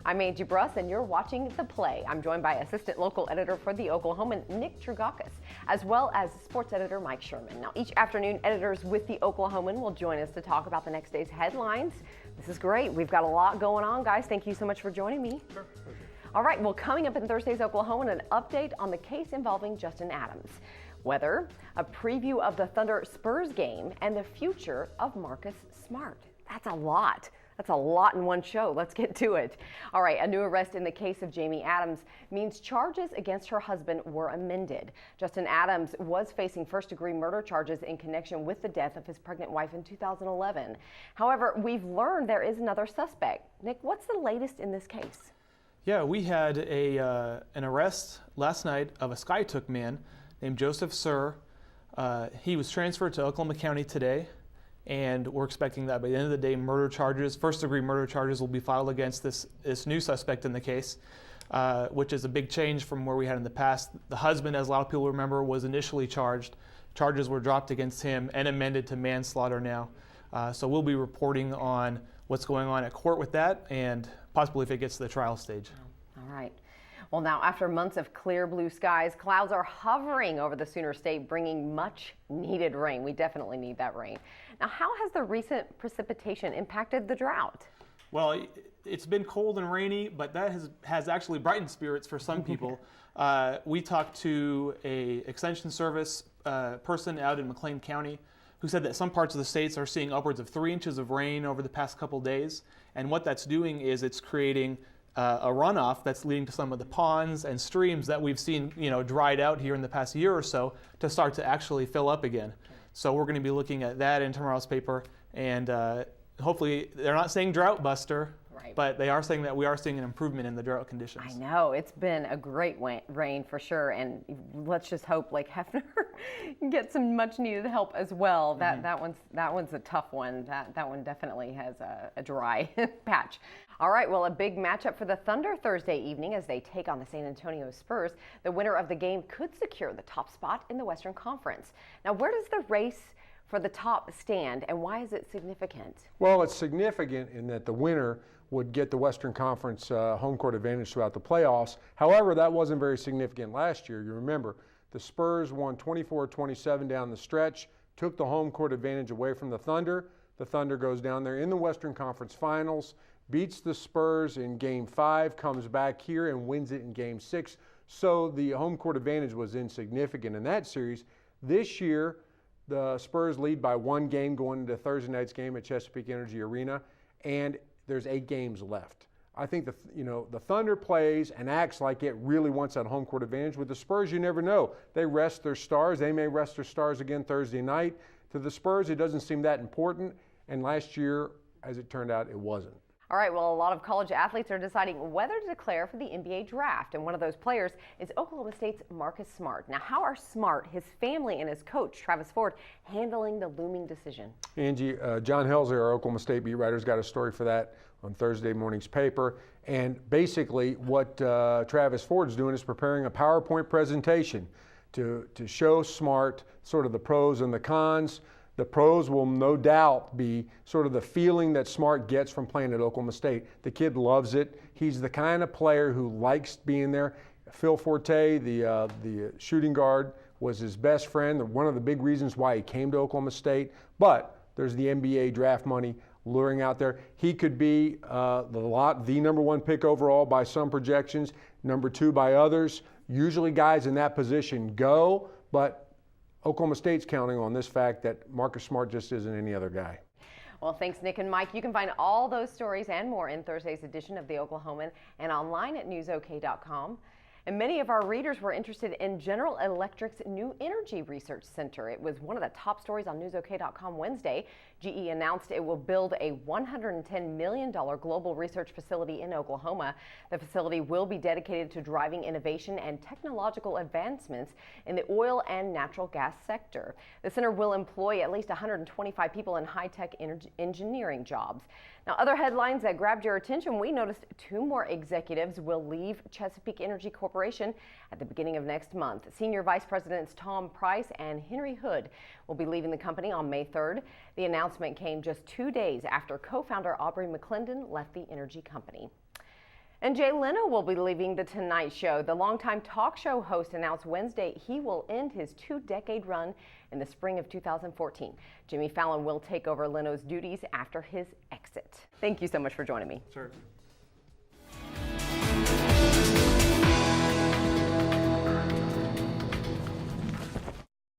I'm Angie Bruss, and you're watching The Play. I'm joined by assistant local editor for the Oklahoman, Nick Trougakos, as well as sports editor Mike Sherman. Now, each afternoon, editors with the Oklahoman will join us to talk about the next day's headlines. This is great. We've got a lot going on, guys. Thank you so much for joining me. Sure. All right, well, coming up in Thursday's Oklahoman, an update on the case involving Justin Adams. Weather, a preview of the Thunder-Spurs game, and the future of Marcus Smart. That's a lot. That's a lot in one show. Let's get to it. All right, a new arrest in the case of Jamie Adams means charges against her husband were amended. Justin Adams was facing first-degree murder charges in connection with the death of his pregnant wife in 2011. However, we've learned there is another suspect. Nick, what's the latest in this case? Yeah, we had an arrest last night of a Skytook man named Joseph Sir. He was transferred to Oklahoma County today, and we're expecting that by the end of the day, first-degree murder charges will be filed against this new suspect in the case, which is a big change from where we had in the past. The husband, as a lot of people remember, was initially charged. Charges were dropped against him and amended to manslaughter now. So we'll be reporting on what's going on at court with that, and possibly if it gets to the trial stage. All right. Well, now, after months of clear blue skies, clouds are hovering over the Sooner State, bringing much needed rain. We definitely need that rain. Now, how has the recent precipitation impacted the drought? Well, it's been cold and rainy, but that has actually brightened spirits for some people. We talked to a extension service person out in McLean County who said that some parts of the states are seeing upwards of 3 inches of rain over the past couple days. And what that's doing is it's creating a runoff that's leading to some of the ponds and streams that we've seen, dried out here in the past year or so to start to actually fill up again. So we're going to be looking at that in tomorrow's paper, and hopefully they're not saying drought buster, right, but they are saying that we are seeing an improvement in the drought conditions. I know, it's been a great rain for sure, and let's just hope Lake Hefner gets some much needed help as well. That one's a tough one. That one definitely has a dry patch. All right, well, a big matchup for the Thunder Thursday evening as they take on the San Antonio Spurs. The winner of the game could secure the top spot in the Western Conference. Now, where does the race for the top stand, and why is it significant? Well, it's significant in that the winner would get the Western Conference home court advantage throughout the playoffs. However, that wasn't very significant last year. You remember, the Spurs won 24-27 down the stretch, took the home court advantage away from the Thunder. The Thunder goes down there in the Western Conference Finals, beats the Spurs in Game 5, comes back here and wins it in Game 6. So the home court advantage was insignificant in that series. This year, the Spurs lead by 1 game going into Thursday night's game at Chesapeake Energy Arena, and there's 8 games left. I think the Thunder plays and acts like it really wants that home court advantage. With the Spurs, you never know. They rest their stars. They may rest their stars again Thursday night. To the Spurs, it doesn't seem that important, and last year, as it turned out, it wasn't. All right, well, a lot of college athletes are deciding whether to declare for the NBA draft, and one of those players is Oklahoma State's Marcus Smart. Now, how are Smart, his family, and his coach, Travis Ford, handling the looming decision? Angie, John Helsley, our Oklahoma State beat writer, has got a story for that on Thursday morning's paper. And basically what Travis Ford's doing is preparing a PowerPoint presentation to show Smart sort of the pros and the cons. The pros will no doubt be sort of the feeling that Smart gets from playing at Oklahoma State. The kid loves it. He's the kind of player who likes being there. Phil Forte, the shooting guard, was his best friend, one of the big reasons why he came to Oklahoma State. But there's the NBA draft money luring out there. He could be the number 1 pick overall by some projections, number 2 by others. Usually guys in that position go, but Oklahoma State's counting on this fact that Marcus Smart just isn't any other guy. Well, thanks, Nick and Mike. You can find all those stories and more in Thursday's edition of the Oklahoman and online at newsok.com. And many of our readers were interested in General Electric's new energy research center. It was one of the top stories on newsok.com Wednesday. GE announced it will build a $110 million global research facility in Oklahoma. The facility will be dedicated to driving innovation and technological advancements in the oil and natural gas sector. The center will employ at least 125 people in high-tech engineering jobs. Now, other headlines that grabbed your attention, we noticed 2 more executives will leave Chesapeake Energy Corporation at the beginning of next month. Senior Vice Presidents Tom Price and Henry Hood will be leaving the company on May 3rd. The announcement came just 2 days after co-founder Aubrey McClendon left the energy company. And Jay Leno will be leaving The Tonight Show. The longtime talk show host announced Wednesday he will end his 2-decade run in the spring of 2014. Jimmy Fallon will take over Leno's duties after his exit. Thank you so much for joining me. Sure.